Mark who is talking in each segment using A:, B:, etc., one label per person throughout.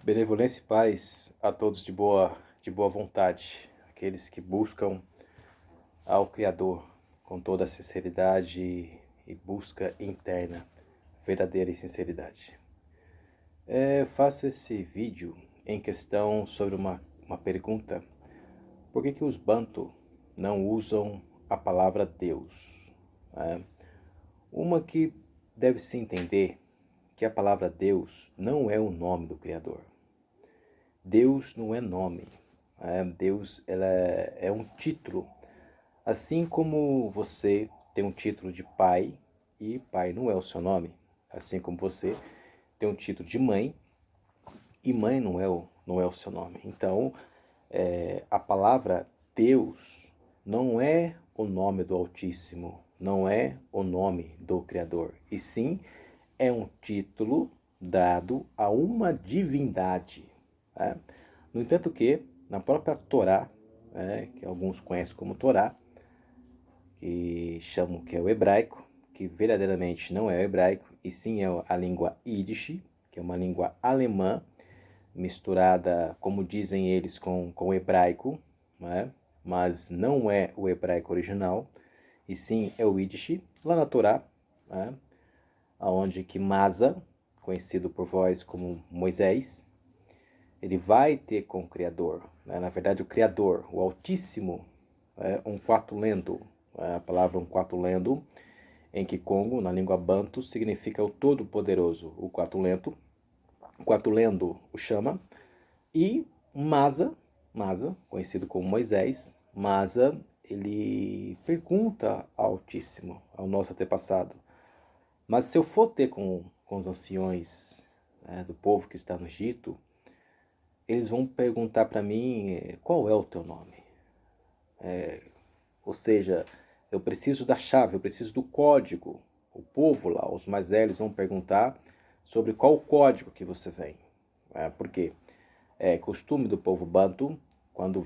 A: Benevolência e paz a todos de boa vontade, aqueles que buscam ao Criador com toda a sinceridade e busca interna, verdadeira e sinceridade. Faço esse vídeo em questão sobre uma pergunta: por que os Bantu não usam a palavra Deus? Uma que deve-se entender que a palavra Deus não é o nome do Criador. Deus não é nome. Deus é um título. Assim como você tem um título de pai, e pai não é o seu nome. Assim como você tem um título de mãe, e mãe não é o seu nome. Então, a palavra Deus não é o nome do Altíssimo, não é o nome do Criador. E sim, é um título dado a uma divindade. No entanto que, na própria Torá, que alguns conhecem como Torá, que chamam que é o hebraico, que verdadeiramente não é o hebraico, e sim é a língua Yiddish, que é uma língua alemã, misturada, como dizem eles, com o hebraico, mas não é o hebraico original, e sim é o Yiddish. Lá na Torá, onde que Masa, conhecido por vós como Moisés, ele vai ter com o Criador. Na verdade, o Criador, o Altíssimo, um Quatulendo. A palavra um Quatulendo, em Kikongo, na língua Bantu, significa o Todo-Poderoso. O Quatulendo, o chama. E Masa, conhecido como Moisés, Masa, ele pergunta ao Altíssimo, ao nosso antepassado: mas se eu for ter com os anciões do povo que está no Egito, eles vão perguntar para mim qual é o teu nome. Ou seja, eu preciso da chave, eu preciso do código. O povo lá, os mais velhos, vão perguntar sobre qual o código que você vem. Por quê? É costume do povo Bantu, quando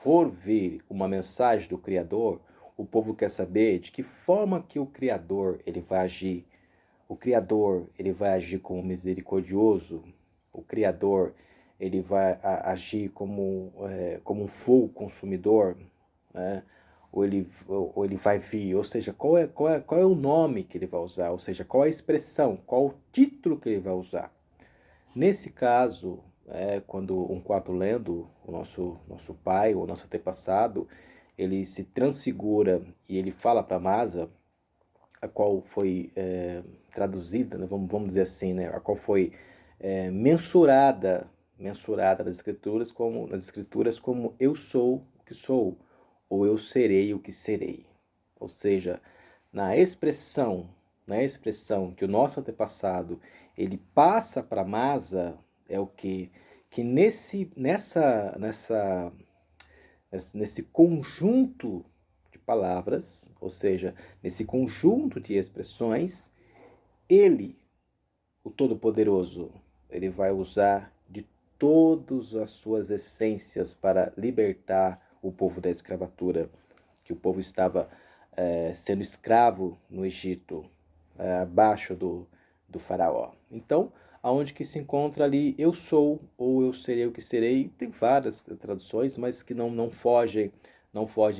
A: for vir uma mensagem do Criador, o povo quer saber de que forma que o Criador ele vai agir. O Criador ele vai agir como misericordioso. O Criador ele vai agir como um fogo consumidor, ou ele vai vir, ou seja, qual é o nome que ele vai usar, ou seja, qual é a expressão, qual o título que ele vai usar. Nesse caso, quando um Quatulendo, o nosso pai, o nosso antepassado, ele se transfigura e ele fala para Masa, a qual foi traduzida, né, vamos dizer assim, né, a qual foi mensurada nas escrituras como eu sou o que sou, ou eu serei o que serei. Ou seja, na expressão que o nosso antepassado ele passa para Masa, é o que nesse conjunto de palavras, ou seja, nesse conjunto de expressões, ele, o Todo-Poderoso, ele vai usar de todas as suas essências para libertar o povo da escravatura, que o povo estava sendo escravo no Egito, abaixo do faraó. Então, aonde que se encontra ali eu sou, ou eu serei o que serei, tem várias traduções, mas que não fogem,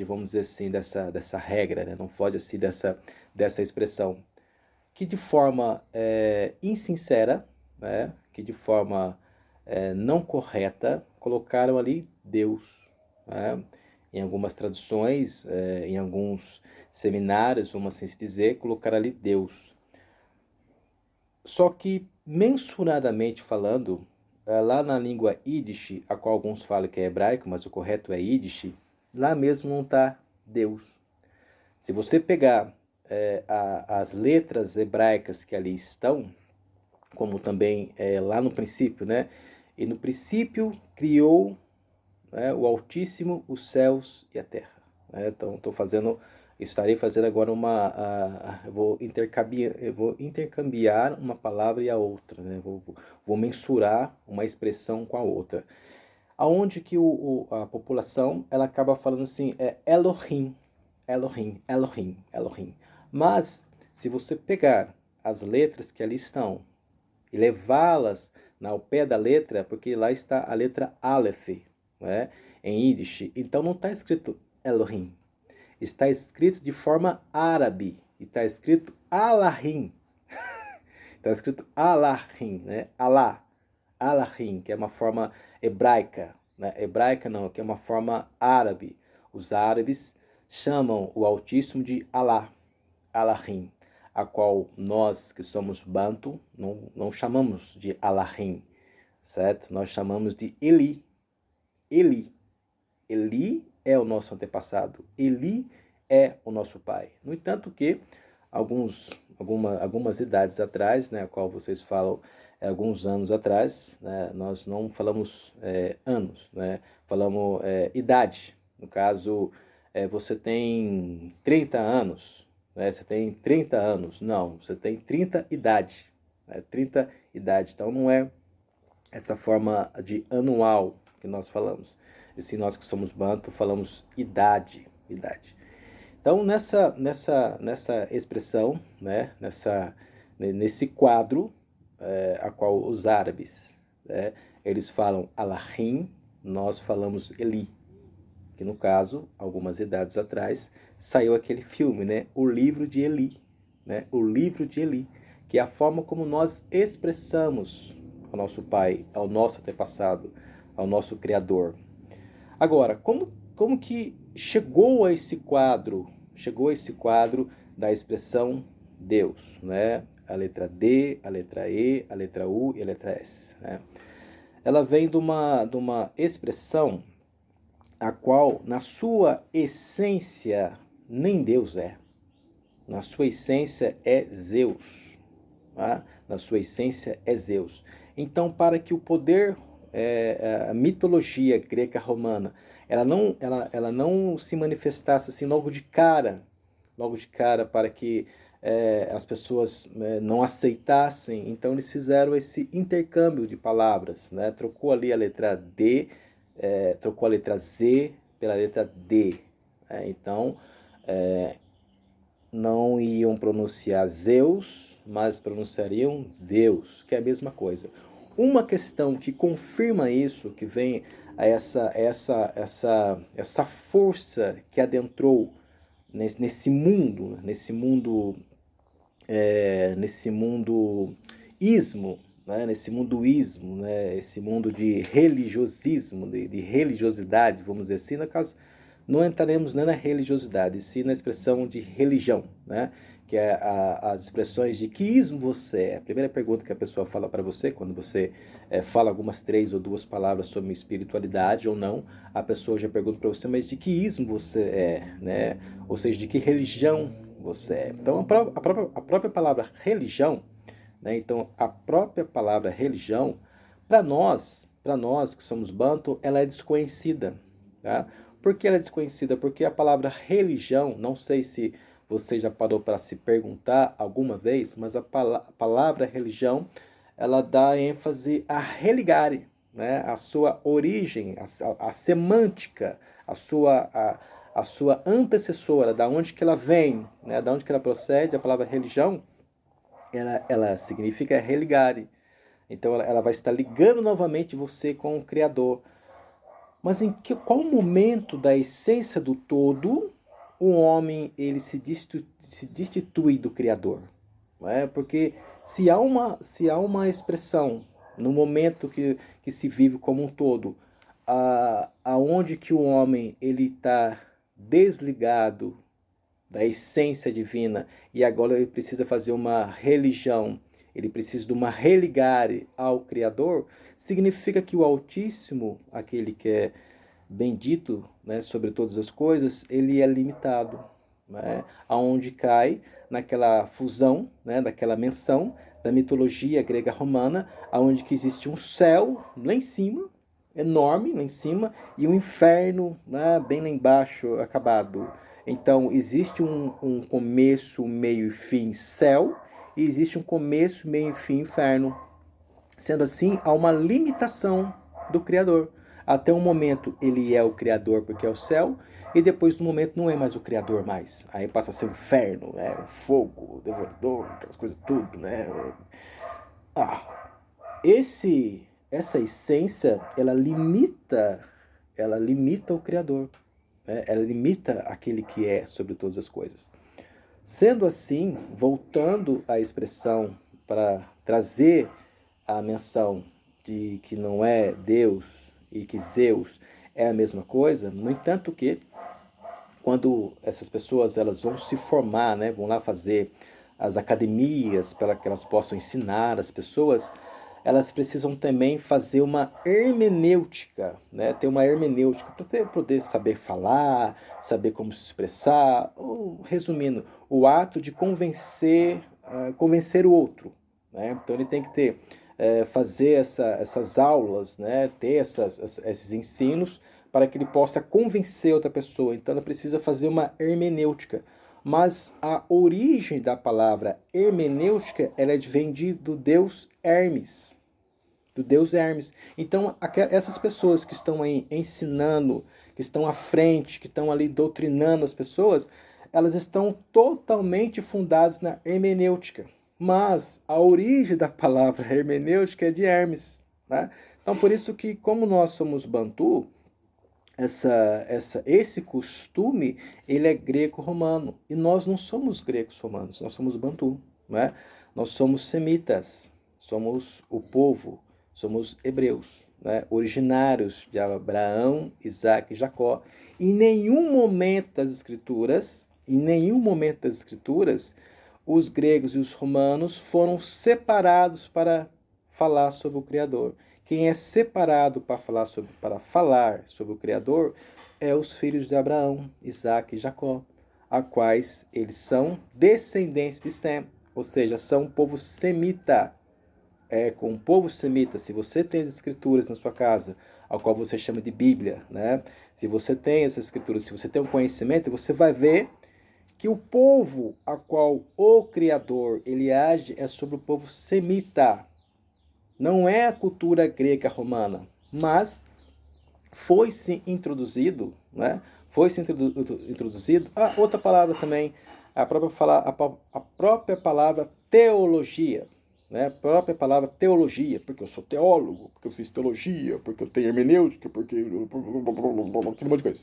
A: vamos dizer assim, dessa regra, né? Não foge assim dessa expressão, que de forma insincera, né? Que de forma não correta, colocaram ali Deus, né? Em algumas traduções, em alguns seminários, vamos assim se dizer, colocaram ali Deus. Só que, mensuradamente falando, lá na língua Yiddish, a qual alguns falam que é hebraico, mas o correto é Yiddish, lá mesmo não está Deus. Se você pegar as letras hebraicas que ali estão, como também lá no princípio, né? E no princípio criou o Altíssimo os céus e a terra. Então, estarei fazendo agora eu vou intercambiar uma palavra e a outra, né? Vou mensurar uma expressão com a outra. Aonde que a população ela acaba falando assim, Elohim, Elohim, Elohim, Elohim. Mas, se você pegar as letras que ali estão e levá-las ao pé da letra, porque lá está a letra Aleph, né, em Yiddish. Então não está escrito Elohim, está escrito de forma árabe, está escrito Alahim, está escrito Alahim, né, Allah, Alahim, que é uma forma hebraica, né, hebraica não, que é uma forma árabe. Os árabes chamam o Altíssimo de Allah, Alahim, a qual nós que somos Bantu não chamamos de Alahim, certo? Nós chamamos de Eli. Eli. Eli é o nosso antepassado. Eli é o nosso pai. No entanto que algumas idades atrás, né, a qual vocês falam alguns anos atrás, né, nós não falamos anos, né, falamos idade. No caso, você tem 30 anos, né, você tem 30 anos. Não, você tem 30 idade. Né, 30 idade. Então não é essa forma de anual que nós falamos. E se nós que somos Bantu falamos idade. Então, nessa expressão, né, nesse quadro, a qual os árabes, eles falam Alahim, nós falamos Eli, que no caso, algumas idades atrás, saiu aquele filme, né, O Livro de Eli, né, O Livro de Eli, que é a forma como nós expressamos ao nosso Pai, ao nosso antepassado, ao nosso Criador. Agora, como que chegou a esse quadro da expressão Deus, né? A letra D, a letra E, a letra U e a letra S, né? Ela vem de uma expressão a qual, na sua essência, nem Deus é. Na sua essência é Zeus. Tá? Na sua essência é Zeus. Então, para que o poder, a mitologia grega romana, ela não se manifestasse assim logo de cara, para que as pessoas não aceitassem. Então eles fizeram esse intercâmbio de palavras, né? Trocou ali a letra D, trocou a letra Z pela letra D. Então não iam pronunciar Zeus, mas pronunciariam Deus, que é a mesma coisa. Uma questão que confirma isso, que vem a essa força que adentrou nesse mundo ismo, né? Nesse mundo ismo, né? Esse mundo de religiosismo, de religiosidade, vamos dizer assim, no caso, não entraremos nem na religiosidade, sim na expressão de religião, né? Que é as expressões de que ismo você é. A primeira pergunta que a pessoa fala para você, quando você fala algumas 3 ou 2 palavras sobre espiritualidade ou não, a pessoa já pergunta para você, mas de que ismo você é, né? Ou seja, de que religião você é. Então, a própria palavra religião, né? Então, a própria palavra religião, para nós que somos Bantu, ela é desconhecida, tá? Por que ela é desconhecida? Porque a palavra religião, não sei se você já parou para se perguntar alguma vez, mas a palavra religião, ela dá ênfase a religare, né? A sua origem, a semântica, a sua antecessora, da onde que ela vem, né? Da onde que ela procede. A palavra religião, ela significa religare. Então ela vai estar ligando novamente você com o Criador. Mas qual momento da essência do todo o homem ele se destitui do Criador? Não é? Porque se há uma expressão no momento que se vive como um todo, aonde que o homem ele está desligado da essência divina e agora ele precisa fazer uma religião, ele precisa de uma religare ao Criador, significa que o Altíssimo, aquele que é bendito, né, sobre todas as coisas, ele é limitado, né, aonde cai naquela fusão, né, daquela menção da mitologia grega romana, aonde que existe um céu lá em cima, enorme lá em cima, e um inferno, né, bem lá embaixo, acabado. Então, existe um começo, meio e fim céu, e existe um começo, meio e fim inferno. Sendo assim, há uma limitação do Criador. Até um momento ele é o Criador porque é o céu, e depois do momento não é mais o Criador mais. Aí passa a ser um inferno, né? Um fogo, devorador, aquelas coisas tudo, né? essa essência, ela limita o Criador, né? Ela limita aquele que é sobre todas as coisas. Sendo assim, voltando à expressão para trazer a menção de que não é Deus e que Zeus é a mesma coisa, no entanto que quando essas pessoas elas vão se formar, né, vão lá fazer as academias para que elas possam ensinar as pessoas, elas precisam também fazer uma hermenêutica, né, ter uma hermenêutica para poder saber falar, saber como se expressar, ou, resumindo, o ato de convencer o outro, né? Então ele tem que ter fazer essas aulas, né, ter esses ensinos para que ele possa convencer outra pessoa. Então ela precisa fazer uma hermenêutica. Mas a origem da palavra hermenêutica, ela vem do deus Hermes. Do deus Hermes. Então essas pessoas que estão aí ensinando, que estão à frente, que estão ali doutrinando as pessoas, elas estão totalmente fundadas na hermenêutica. Mas a origem da palavra hermenêutica é de Hermes, né? Então por isso que, como nós somos Bantu, esse costume, ele é greco-romano. E nós não somos gregos-romanos, nós somos Bantu, né? Nós somos semitas, somos o povo, somos hebreus, né? Originários de Abraão, Isaac e Jacó. Em nenhum momento das escrituras, os gregos e os romanos foram separados para falar sobre o Criador. Quem é separado para falar sobre o Criador é os filhos de Abraão, Isaac e Jacó, a quais eles são descendentes de Sem, ou seja, são um povo semita. Com o povo semita, se você tem as escrituras na sua casa, ao qual você chama de Bíblia, né? Se você tem essas escrituras, se você tem um conhecimento, você vai ver que o povo a qual o Criador ele age é sobre o povo semita. Não é a cultura grega romana, mas foi-se introduzido, né? Foi-se introduzido. Outra palavra também, a própria palavra teologia, né? A própria palavra teologia, porque eu sou teólogo, porque eu fiz teologia, porque eu tenho hermenêutica, porque aquele monte de coisa.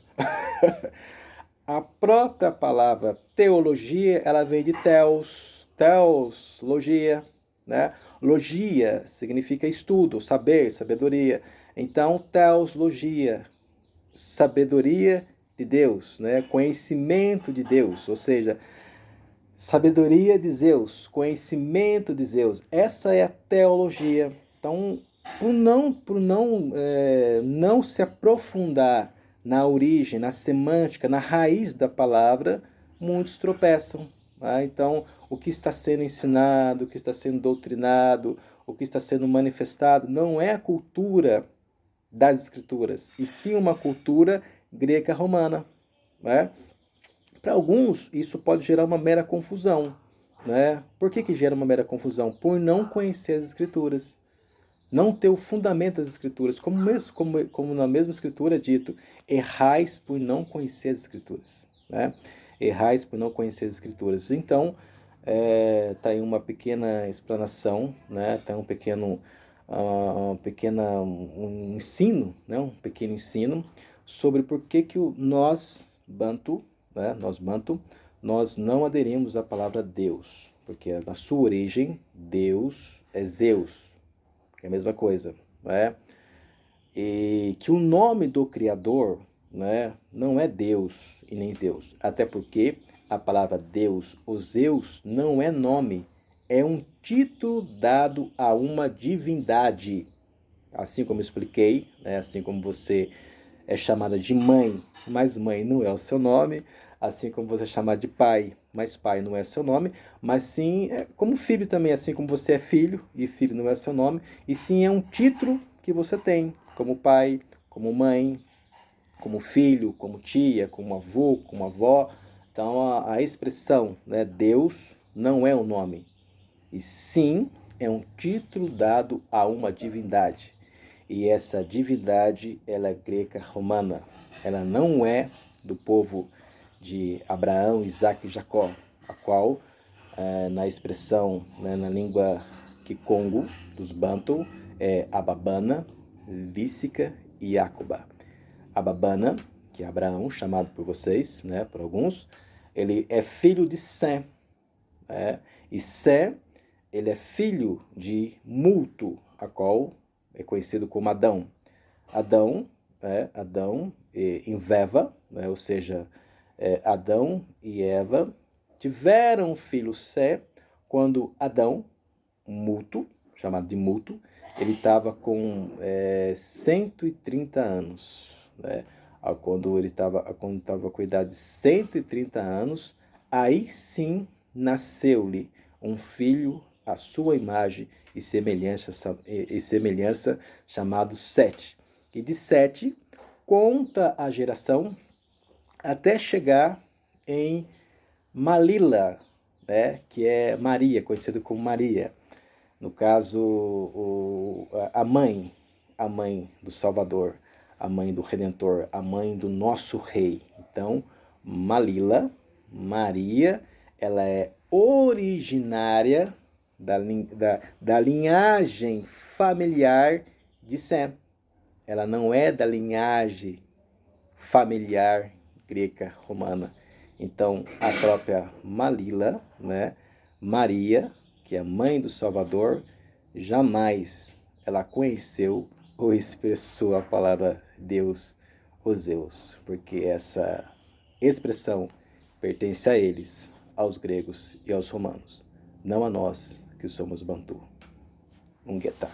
A: A própria palavra teologia, ela vem de logia, né? Logia significa estudo, saber, sabedoria. Então, teologia, sabedoria de Deus, né? Conhecimento de Deus, ou seja, sabedoria de Zeus, conhecimento de Zeus. Essa é a teologia. Então, não se aprofundar na origem, na semântica, na raiz da palavra, muitos tropeçam. Tá? Então, o que está sendo ensinado, o que está sendo doutrinado, o que está sendo manifestado, não é a cultura das escrituras, e sim uma cultura grega-romana. Né? Para alguns, isso pode gerar uma mera confusão. Né? Por que gera uma mera confusão? Por não conhecer as escrituras. Não ter o fundamento das escrituras, como na mesma escritura é dito, errais por não conhecer as escrituras, né? Errais por não conhecer as escrituras. Então, tá aí uma pequena explanação, né? Tá um ensino, né? Um pequeno ensino sobre por que nós, Bantu, né? Nós não aderimos à palavra Deus, porque na sua origem, Deus é Zeus, é a mesma coisa, né? E que o nome do Criador, né, não é Deus e nem Zeus, até porque a palavra Deus ou Zeus não é nome, é um título dado a uma divindade. Assim como eu expliquei, né, assim como você é chamada de mãe, mas mãe não é o seu nome, assim como você é chamado de pai, mas pai não é seu nome, mas sim como filho também, assim como você é filho e filho não é seu nome, e sim é um título que você tem, como pai, como mãe, como filho, como tia, como avô, como avó. Então a expressão, né, Deus não é um nome, e sim é um título dado a uma divindade. E essa divindade, ela é greca-romana. Ela não é do povo de Abraão, Isaac e Jacó, a qual, na expressão, né, na língua Kikongo, dos Bantu, é Ababana, Lísica e Jacoba. Ababana, que é Abraão, chamado por vocês, né, por alguns, ele é filho de Sem, né? E Sem, ele é filho de Multo, a qual é conhecido como Adão. Adão em Veva, né? Ou seja, Adão e Eva tiveram um filho Sé quando Adão, Multo, chamado de Multo, ele estava com 130 anos, né? Quando ele estava com a idade de 130 anos, aí sim nasceu-lhe um filho à sua imagem e semelhança chamado Sete. E de Sete conta a geração até chegar em Malila, né, que é Maria, conhecido como Maria. No caso, a mãe do Salvador, a mãe do Redentor, a mãe do nosso Rei. Então, Malila, Maria, ela é originária da linhagem familiar de Sem. Ela não é da linhagem familiar greca romana. Então, a própria Malila, né, Maria, que é mãe do Salvador, jamais ela conheceu ou expressou a palavra Deus ou Zeus, porque essa expressão pertence a eles, aos gregos e aos romanos, não a nós que somos Bantu. Unguetá.